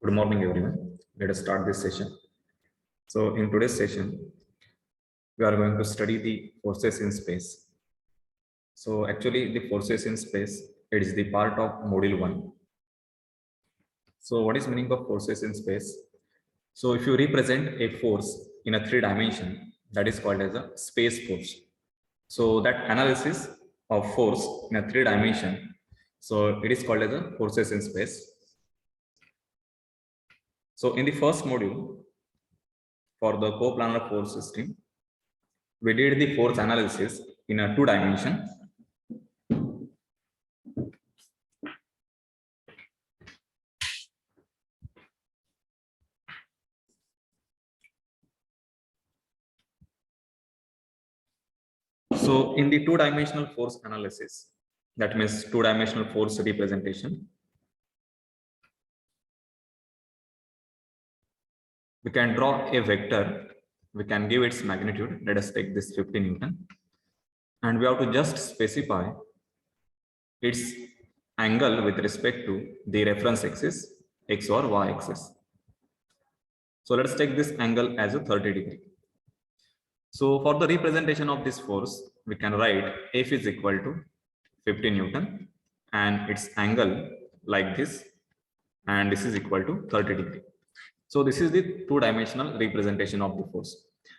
Good morning, everyone. Let us start this session. So, in today's session, we are going to study the forces in space. So, actually, the forces in space, it is the part of module 1. So, what is meaning of forces in space? So, if you represent a force in a 3 dimension, that is called as a space force. So, that analysis of force in a 3 dimension, so it is called as a forces in space. So, in the first module, for the coplanar force system, we did the force analysis in a 2 dimension. So in the 2-dimensional force analysis, that means 2-dimensional force representation, we can draw a vector, we can give its magnitude. Let us take this 50 Newton, and we have to just specify its angle with respect to the reference axis, x or y axis. So let's take this angle as a 30 degree. So for the representation of this force, we can write F is equal to 50 Newton and its angle like this, and this is equal to 30 degree. So this is the 2-dimensional representation of the force.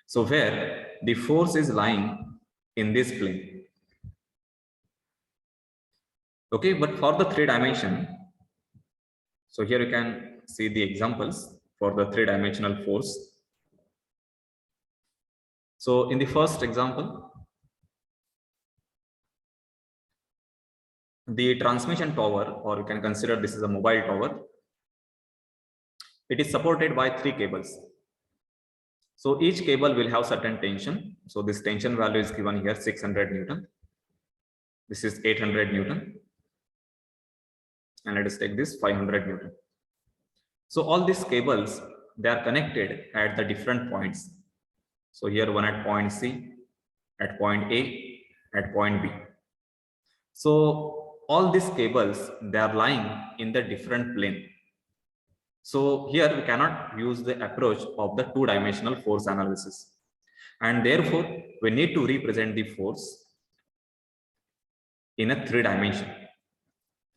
So where the force is lying in this plane. Okay, but for the 3 dimension, so here you can see the examples for the 3-dimensional force. So in the first example, the transmission tower, or you can consider this is a mobile tower, it is supported by 3 cables. So each cable will have certain tension. So this tension value is given here 600 Newton. This is 800 Newton. And let us take this 500 Newton. So all these cables, they are connected at the different points. So here one at point C, at point A, at point B. So all these cables, they are lying in the different plane. So here we cannot use the approach of the 2-dimensional force analysis. And therefore, we need to represent the force in a 3 dimension.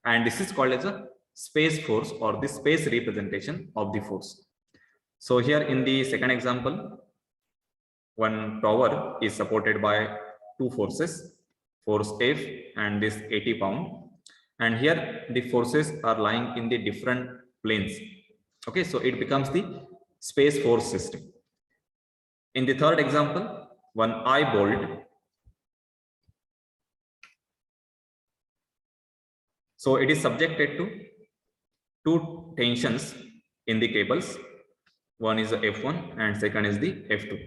And this is called as a space force, or the space representation of the force. So here in the second example, one tower is supported by 2 forces, force F and this 80 pound. And here the forces are lying in the different planes. Okay, so it becomes the space force system. In the third example, one eye bolt. So it is subjected to 2 tensions in the cables. One is the F1 and second is the F2.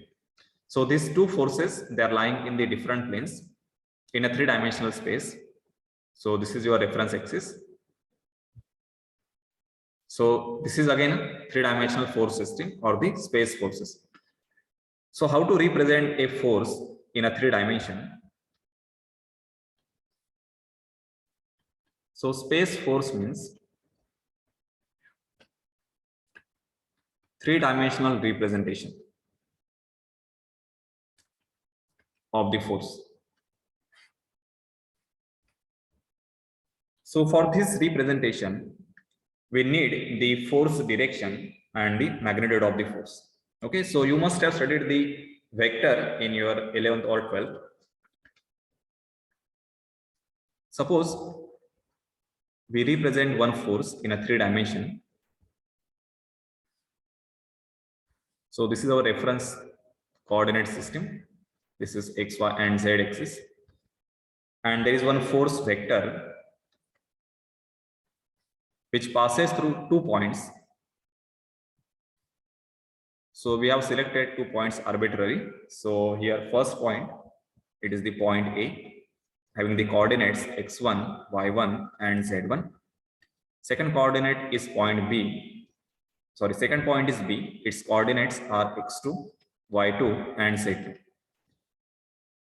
So these 2 forces, they are lying in the different planes in a 3-dimensional space. So this is your reference axis. So this is again a 3-dimensional force system, or the space forces. So how to represent a force in a 3 dimension? So space force means 3-dimensional representation of the force. So for this representation, we need the force direction and the magnitude of the force. Okay, so you must have studied the vector in your 11th or 12th. Suppose we represent one force in a 3 dimension. So this is our reference coordinate system. This is x, y, and z axis. And there is one force vector which passes through 2 points. So we have selected 2 points arbitrarily. So here first point, it is the point A, having the coordinates x1, y1, and z1. Second coordinate is point B. Sorry, second point is B. Its coordinates are x2, y2, and z2.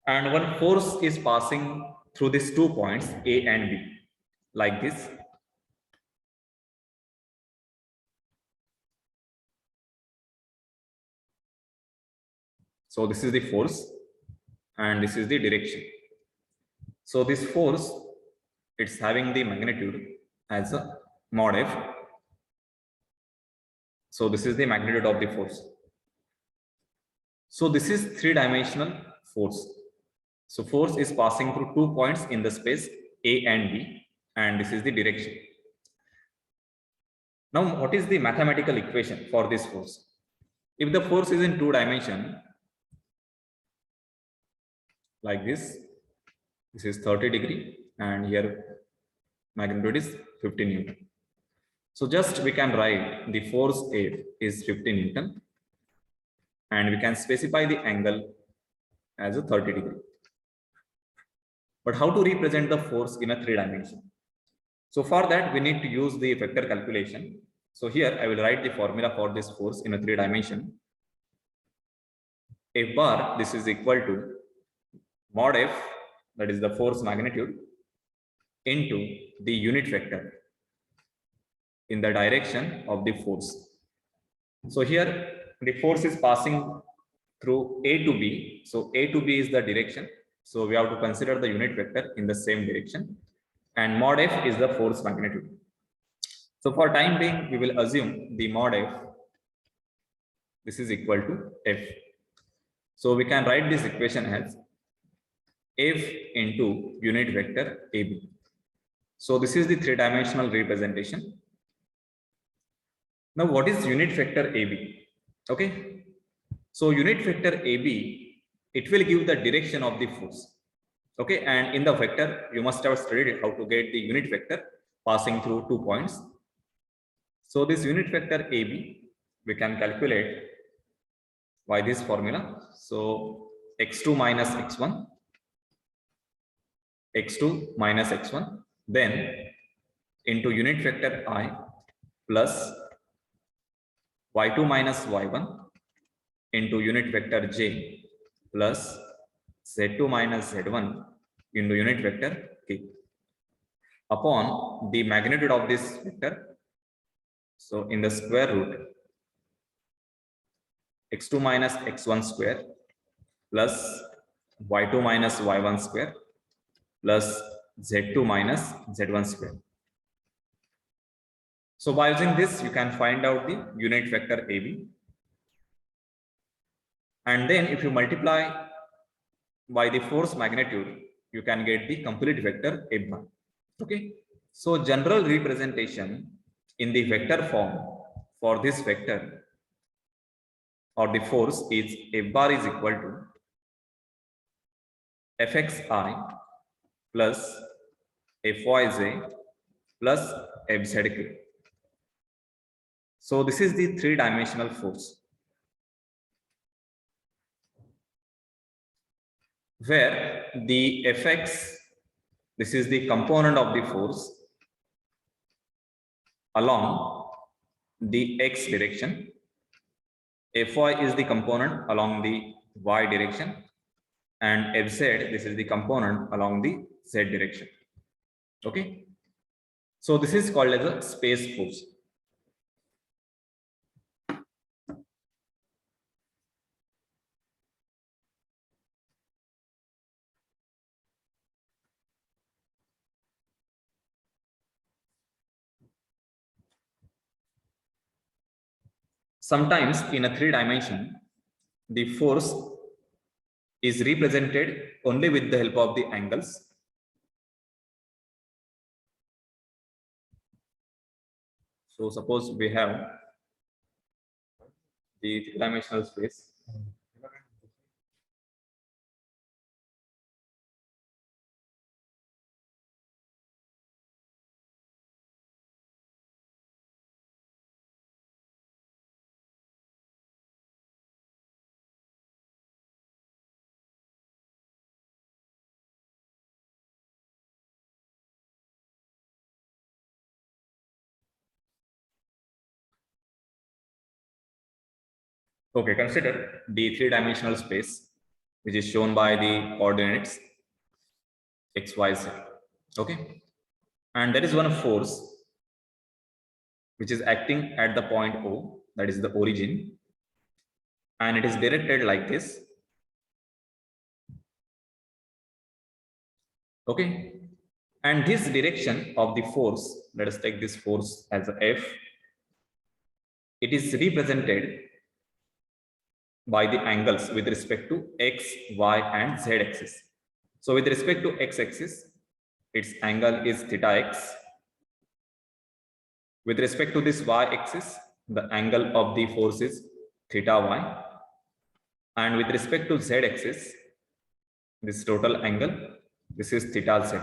And one force is passing through these 2 points A and B, like this. So this is the force and this is the direction. So this force, it's having the magnitude as a mod F. So this is the magnitude of the force. So this is three-dimensional force. So force is passing through 2 points in the space A and B, and this is the direction. Now, what is the mathematical equation for this force? If the force is in 2 dimensions, like this is 30 degree, and here magnitude is 50 Newton. So just we can write the force F is 50 Newton, and we can specify the angle as a 30 degree. But how to represent the force in a 3 dimension? So for that, we need to use the vector calculation. So here I will write the formula for this force in a 3 dimension. F bar, this is equal to mod F, that is the force magnitude, into the unit vector in the direction of the force. So here the force is passing through A to B. So A to B is the direction. So we have to consider the unit vector in the same direction. And mod F is the force magnitude. So for time being, we will assume the mod F, this is equal to F. So we can write this equation as F into unit vector AB. So this is the 3-dimensional representation. Now what is unit vector AB? Okay. So unit vector AB, it will give the direction of the force. Okay. And in the vector, you must have studied how to get the unit vector passing through 2 points. So this unit vector AB, we can calculate by this formula. So x2 minus x1, x2 minus x1, then into unit vector I plus y2 minus y1 into unit vector j plus z2 minus z1 into unit vector k upon the magnitude of this vector. So in the square root, x2 minus x1 square plus y2 minus y1 square plus z2 minus z1 square. So by using this, you can find out the unit vector AB. And then if you multiply by the force magnitude, you can get the complete vector F bar. Okay. So general representation in the vector form for this vector or the force is F bar is equal to Fxi plus Fyj plus Fzk. So this is the 3-dimensional force, where the Fx, this is the component of the force along the x direction, Fy is the component along the y direction, and Fz, this is the component along the z direction. Okay. So this is called as a space force. Sometimes in a 3 dimension, the force is represented only with the help of the angles. So suppose we have the 3-dimensional space. Okay, consider the 3-dimensional space, which is shown by the coordinates x, y, z. Okay, and there is one force which is acting at the point O, that is the origin, and it is directed like this. Okay. And this direction of the force, let us take this force as a F. It is represented by the angles with respect to X, Y, and Z axis. So with respect to X axis, its angle is theta X. With respect to this Y axis, the angle of the force is theta Y. And with respect to Z axis, this total angle, this is theta Z.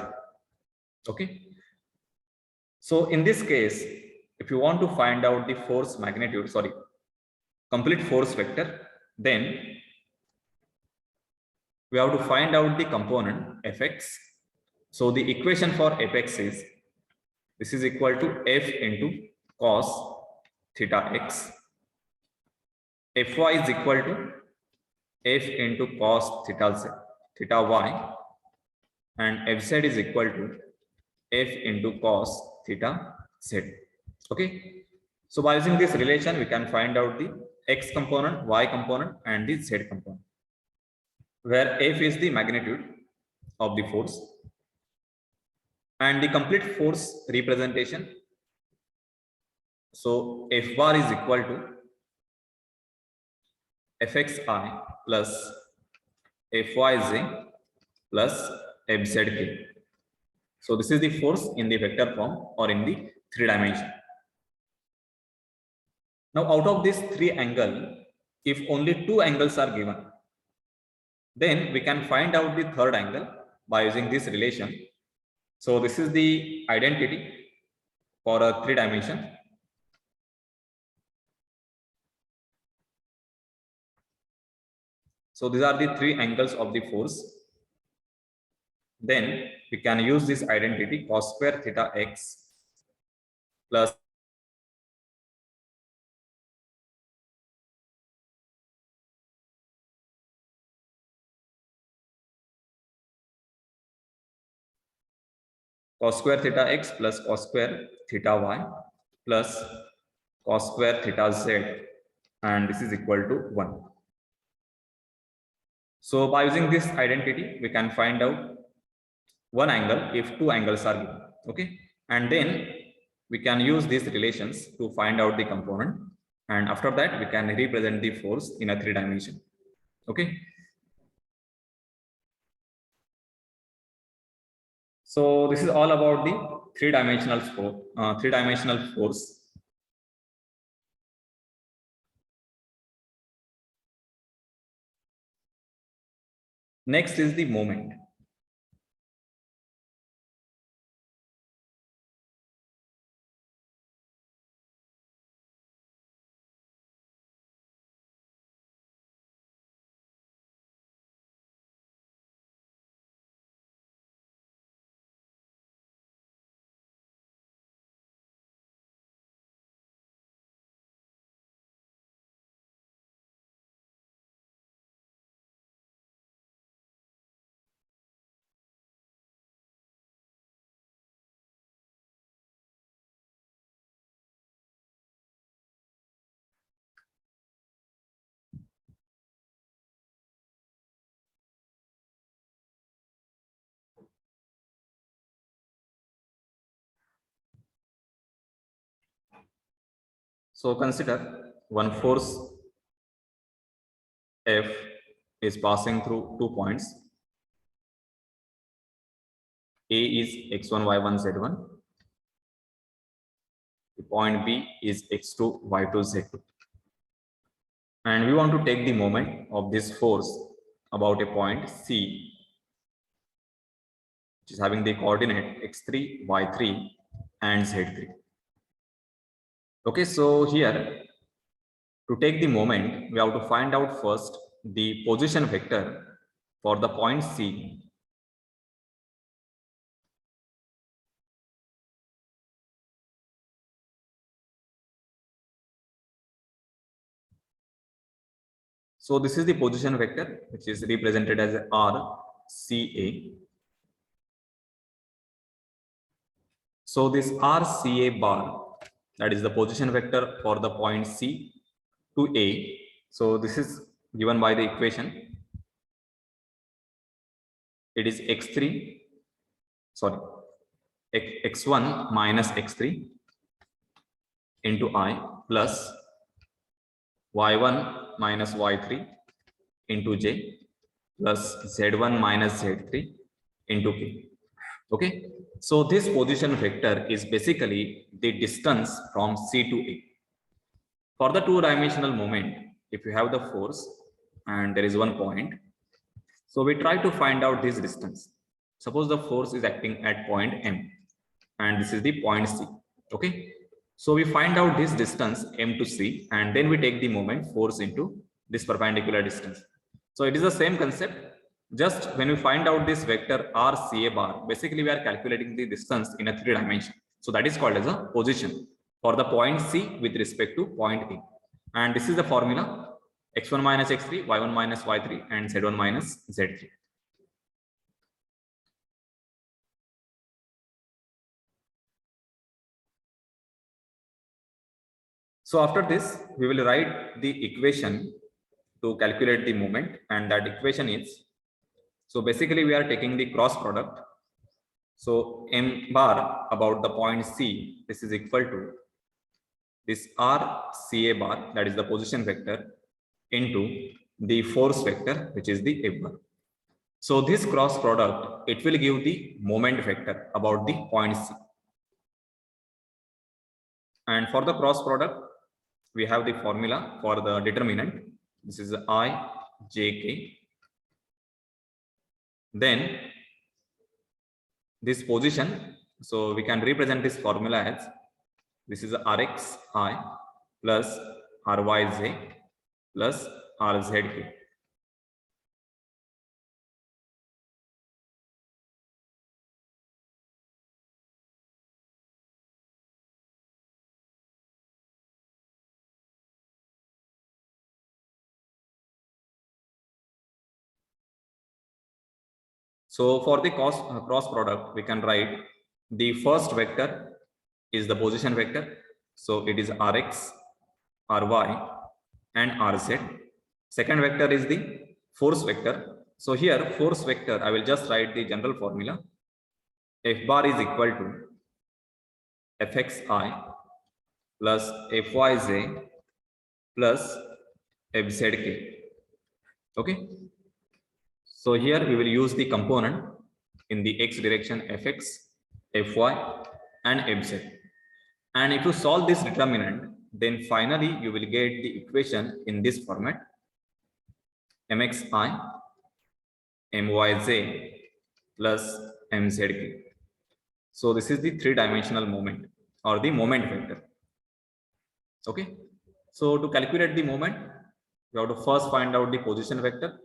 Okay. So in this case, if you want to find out the force magnitude, complete force vector, then we have to find out the component Fx. So the equation for Fx is, this is equal to F into cos theta x. Fy is equal to F into cos theta y, and Fz is equal to F into cos theta z. Okay. So by using this relation, we can find out the x component, y component, and the z component, where F is the magnitude of the force, and the complete force representation. So F bar is equal to Fxi plus Fyj plus Fzk. So this is the force in the vector form or in the 3 dimension. Now out of this 3 angle, if only 2 angles are given, then we can find out the third angle by using this relation. So this is the identity for a 3 dimension. So these are the 3 angles of the force. Then we can use this identity cos square theta x plus cos square theta x plus cos square theta y plus cos square theta z, and this is equal to 1. So by using this identity, we can find out one angle if 2 angles are given. Okay. And then we can use these relations to find out the component. And after that, we can represent the force in a 3 dimension. Okay. So this is all about the 3-dimensional force. Next is the moment. So consider one force F is passing through 2 points. A is x1, y1, z1. The point B is x2, y2, z2. And we want to take the moment of this force about a point C, which is having the coordinate x3, y3, and z3. Okay, so here to take the moment, we have to find out first the position vector for the point C. So this is the position vector, which is represented as RCA. So this RCA bar, that is the position vector for the point C to A. So this is given by the equation. It is x3 sorry, x1 minus x3 into I plus y1 minus y3 into j plus z1 minus z3 into k. Okay, so this position vector is basically the distance from C to A. For the two-dimensional moment, if you have the force and there is one point, so we try to find out this distance. Suppose the force is acting at point M and this is the point C. Okay, so we find out this distance M to C and then we take the moment force into this perpendicular distance. So it is the same concept. Just when we find out this vector RCA bar, basically we are calculating the distance in a 3 dimension. So that is called as a position for the point C with respect to point A. And this is the formula: x1 minus x3, y1 minus y3, and z1 minus z3. So after this, we will write the equation to calculate the moment, and that equation is, so basically we are taking the cross product. So m bar about the point C, this is equal to this RCA bar, that is the position vector, into the force vector, which is the F bar. So this cross product, it will give the moment vector about the point C. And for the cross product, we have the formula for the determinant. This is I, J, K. Then this position, so we can represent this formula as, this is Rx I plus Ryj plus Rzk. So for the cross product, we can write the first vector is the position vector. So it is Rx, Ry, and Rz. Second vector is the force vector. So here force vector, I will just write the general formula. F bar is equal to Fxi plus Fyj plus Fzk. Okay. So here we will use the component in the x direction Fx, Fy, and Fz. And if you solve this determinant, then finally you will get the equation in this format: Mxi Myj plus Mzk. So this is the 3-dimensional moment or the moment vector. Okay. So to calculate the moment, you have to first find out the position vector.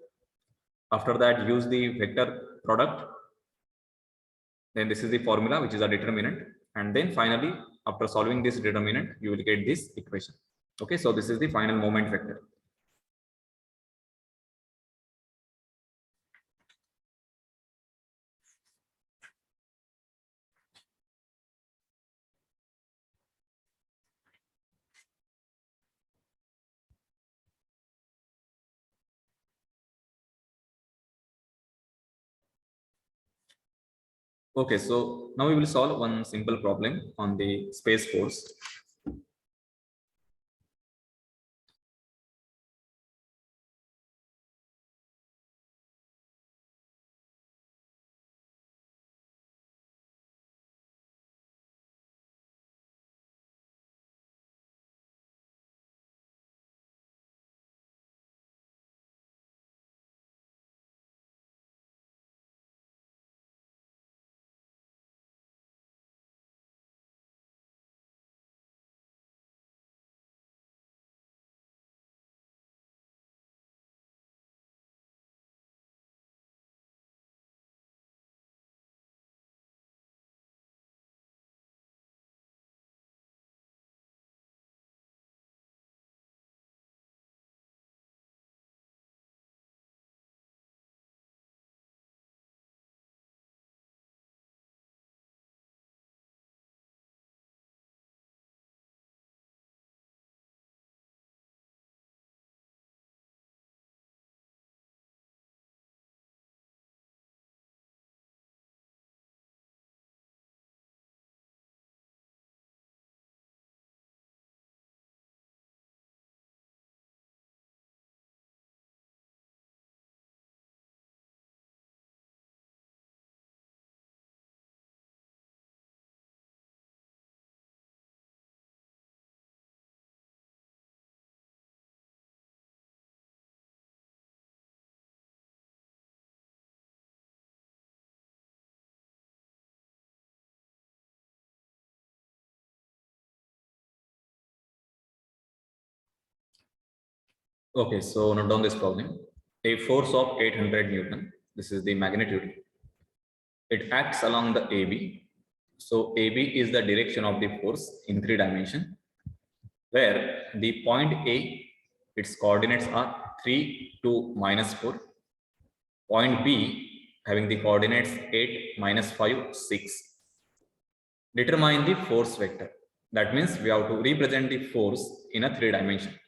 After that, use the vector product. Then this is the formula, which is a determinant. And then finally, after solving this determinant, you will get this equation. Okay, so this is the final moment vector. Okay, so now we will solve one simple problem on the space force. Okay, so note down this problem. A force of 800 Newton, this is the magnitude. It acts along the AB. So AB is the direction of the force in 3 dimensions, where the point A, its coordinates are 3, 2, -4. Point B having the coordinates 8, -5, 6. Determine the force vector. That means we have to represent the force in a 3 dimension.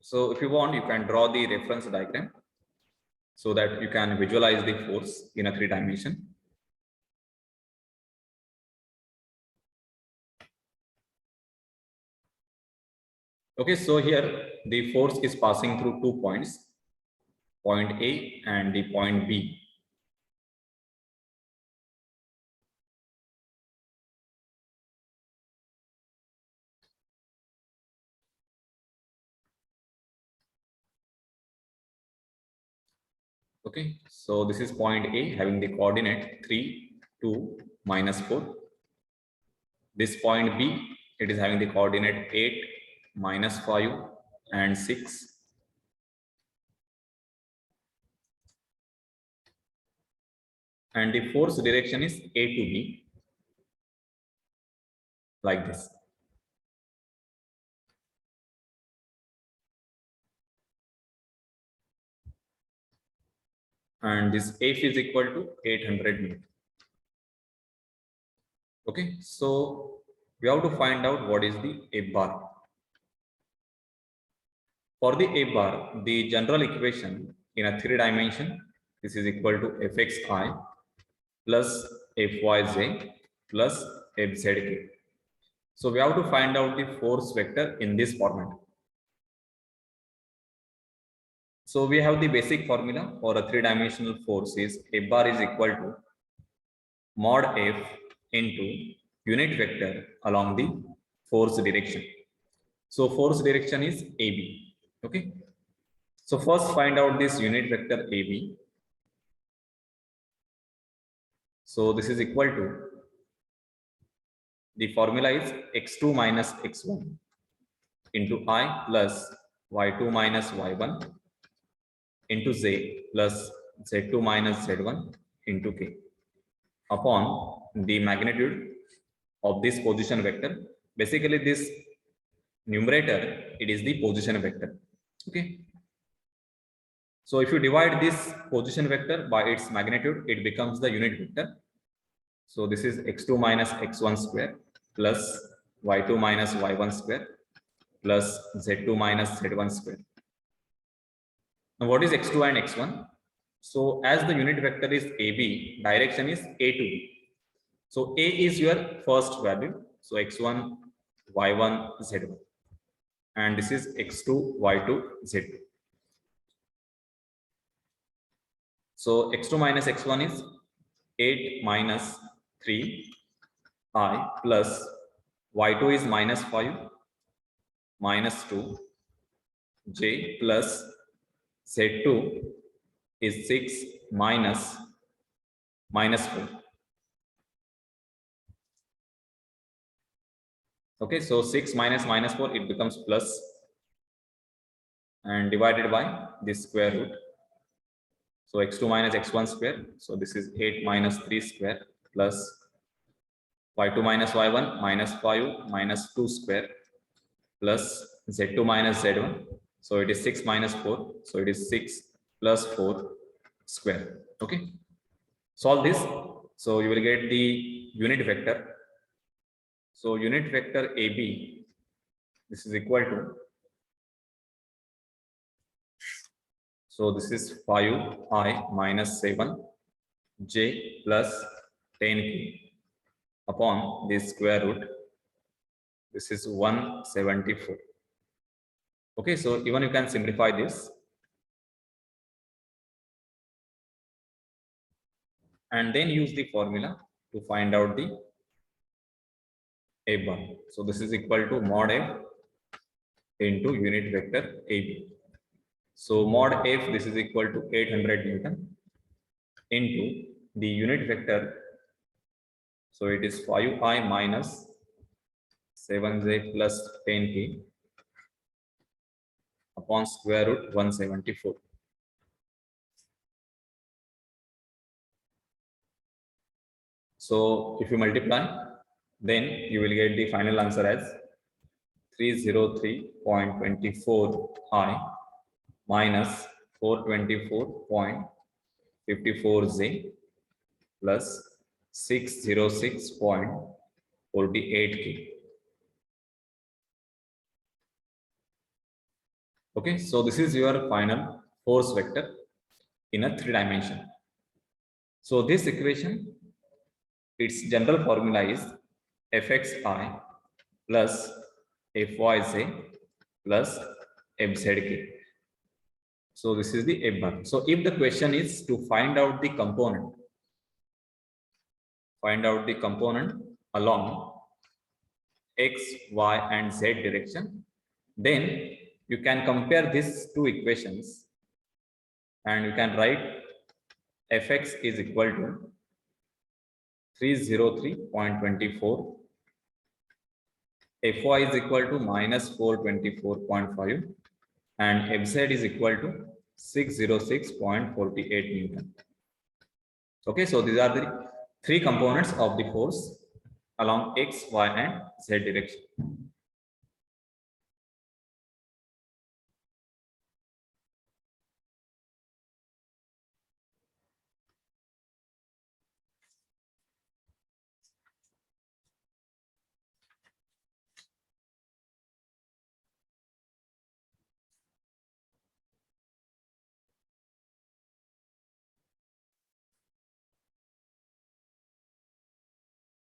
So if you want, you can draw the reference diagram so that you can visualize the force in a 3 dimension. Okay, so here the force is passing through 2 points, point A and the point B. Okay, so this is point A having the coordinate 3, 2, -4. This point B, it is having the coordinate 8, -5 and 6. And the force direction is A to B, like this. And this F is equal to 800 Newton. Okay, so we have to find out what is the F bar. For the F bar, the general equation in a 3 dimension, this is equal to Fxi plus Fyj plus Fzk. So we have to find out the force vector in this format. So we have the basic formula for a 3-dimensional force is F bar is equal to mod F into unit vector along the force direction. So force direction is AB. Okay. So first find out this unit vector AB. So this is equal to, the formula is x2 minus x1 into I plus y2 minus y1 into z plus z2 minus z1 into k upon the magnitude of this position vector. Basically this numerator, it is the position vector. Okay. So if you divide this position vector by its magnitude, it becomes the unit vector. So this is x2 minus x1 square plus y2 minus y1 square plus z2 minus z1 square. Now what is x2 and x1? So as the unit vector is AB, direction is A to B. So A is your first value. So x1, y1, z1. And this is x2, y2, z2. So x2 minus x1 is 8 minus 3 I plus y2 is minus 5 minus 2 j plus z2 is 6 minus 4. Okay, so 6 minus 4, it becomes plus and divided by this square root. So x2 minus x1 square. So this is 8 minus 3 square plus y2 minus y1 minus 5 minus 2 square plus z2 minus z1. So it is 6 minus 4. So it is 6 plus 4 square. Okay. Solve this. So you will get the unit vector. So unit vector AB, this is equal to, so this is 5I minus 7j plus 10k upon this square root. This is 174. Okay, so even you can simplify this. And then use the formula to find out the F bar. So this is equal to mod F into unit vector AB. So mod F, this is equal to 800 Newton into the unit vector. So it is 5I minus 7j plus 10k upon square root 174. So if you multiply, then you will get the final answer as 303.24 I minus 424.54j plus 606.48k. Okay, so this is your final force vector in a 3 dimension. So this equation, its general formula is fxi plus fyj plus fzk. So this is the f bar. So if the question is to find out the component along x, y, and z direction, then you can compare these two equations and you can write fx is equal to 303.24, fy is equal to minus 424.5, and fz is equal to 606.48 Newton. Okay, so these are the three components of the force along x, y, and z direction.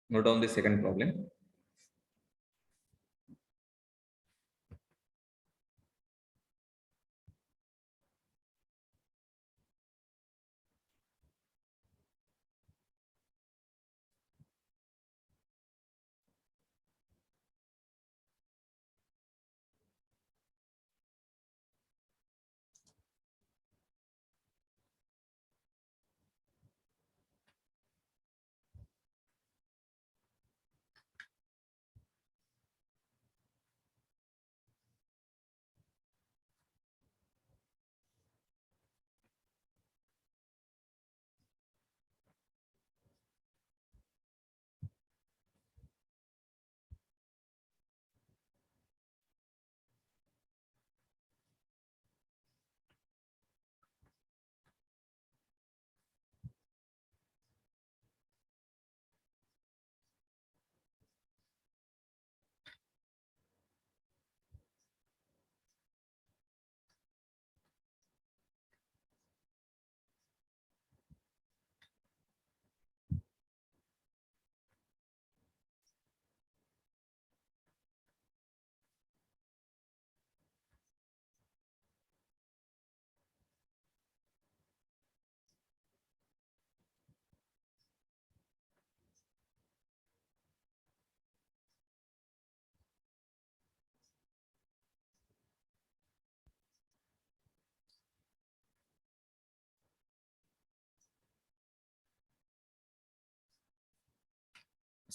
Note down the second problem.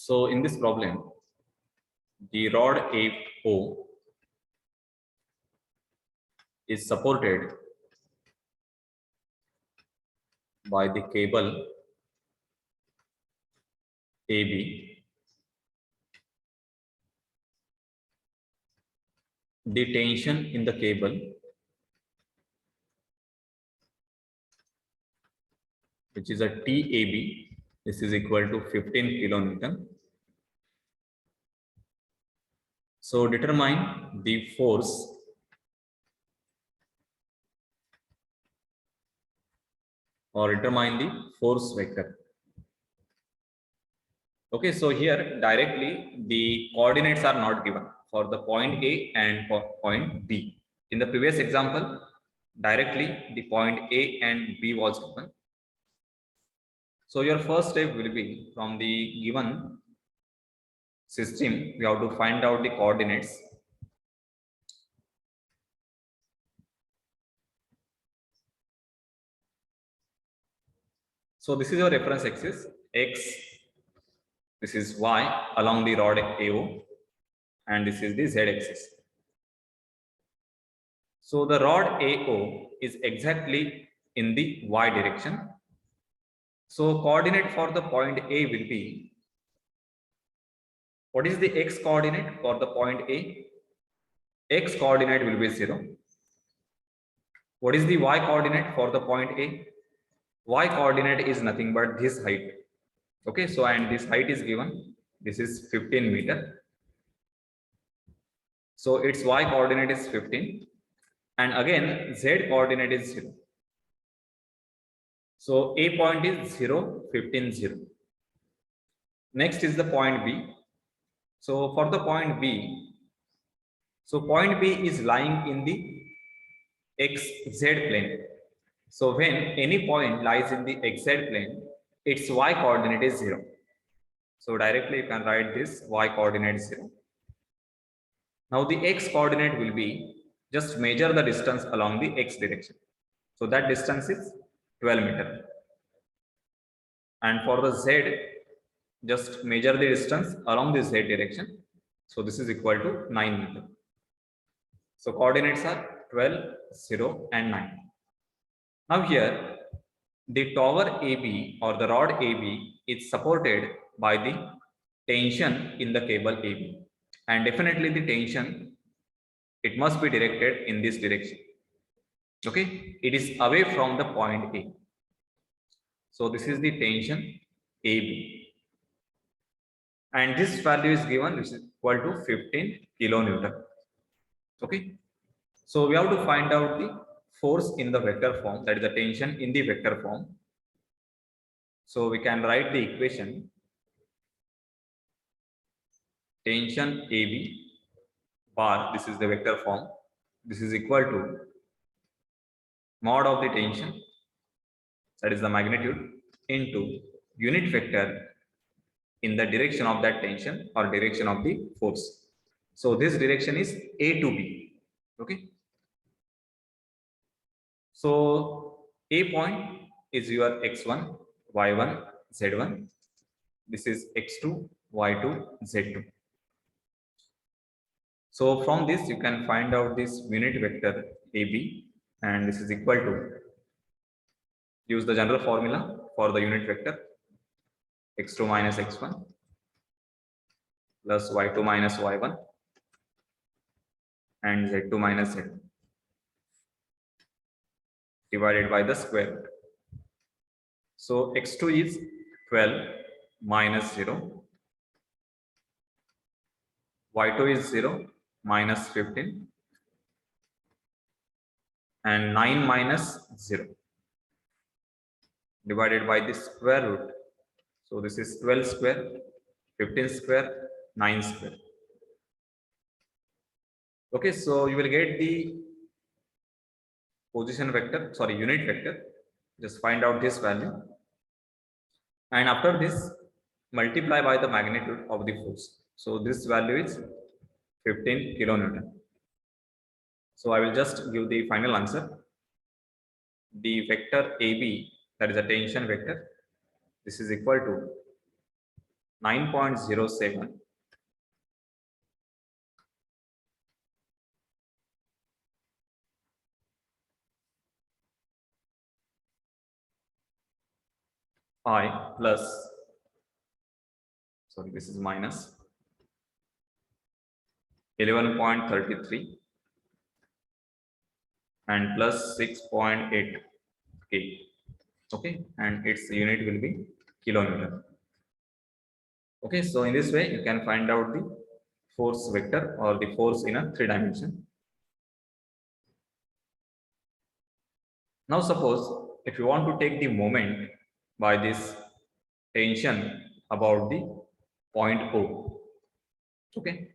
So in this problem, the rod AO is supported by the cable AB. The tension in the cable, which is a TAB, this is equal to 15 kilonewton. So determine the force or determine the force vector. Okay, so here directly the coordinates are not given for the point A and for point B. In the previous example, directly the point A and B was given. So your first step will be from the given system, we have to find out the coordinates. So this is your reference axis, X, this is Y along the rod AO, and this is the z-axis. So the rod AO is exactly in the y direction. So coordinate for the point A will be, what is the x coordinate for the point A? X coordinate will be 0. What is the y coordinate for the point A? Y coordinate is nothing but this height. Okay, so and this height is given. This is 15 meter. So its y coordinate is 15. And again, z coordinate is 0. So A point is 0, 15, 0. Next is the point B. So for the point B, so point B is lying in the xz plane. So when any point lies in the xz plane, its y coordinate is 0. So directly you can write this y coordinate 0. Now the x coordinate will be, just measure the distance along the x direction. So that distance is 12 meter. And for the z, just measure the distance along the z direction. So this is equal to 9 meter. So coordinates are 12, 0 and 9. Now here, the tower AB or the rod AB is supported by the tension in the cable AB. And definitely the tension, it must be directed in this direction. Okay, it is away from the point A. So this is the tension AB. And this value is given, which is equal to 15 kilonewton. Okay, so we have to find out the force in the vector form, that is the tension in the vector form. So we can write the equation, tension AB bar, this is the vector form, this is equal to mod of the tension, that is the magnitude, into unit vector in the direction of that tension or direction of the force. So this direction is A to B. Okay. So A point is your x1, y1, z1. This is x2, y2, z2. So from this you can find out this unit vector AB, and this is equal to, use the general formula for the unit vector, x2 minus x1 plus y2 minus y1 and z2 minus z2 divided by the square root. So x2 is 12 minus 0, y2 is 0 minus 15, and 9 minus 0 divided by the square root. So this is 12 square, 15 square, 9 square. Okay, so you will get the position vector, sorry, unit vector. Just find out this value. And after this, multiply by the magnitude of the force. So this value is 15 kilonewton. So I will just give the final answer. The vector AB, that is a tension vector, this is equal to 9.07 I plus, sorry, this is minus 11.33 and plus 6.8 K. Okay, and its unit will be kilonewton. Okay, so in this way you can find out the force vector or the force in a 3 dimension. Now suppose if you want to take the moment by this tension about the point O. Okay,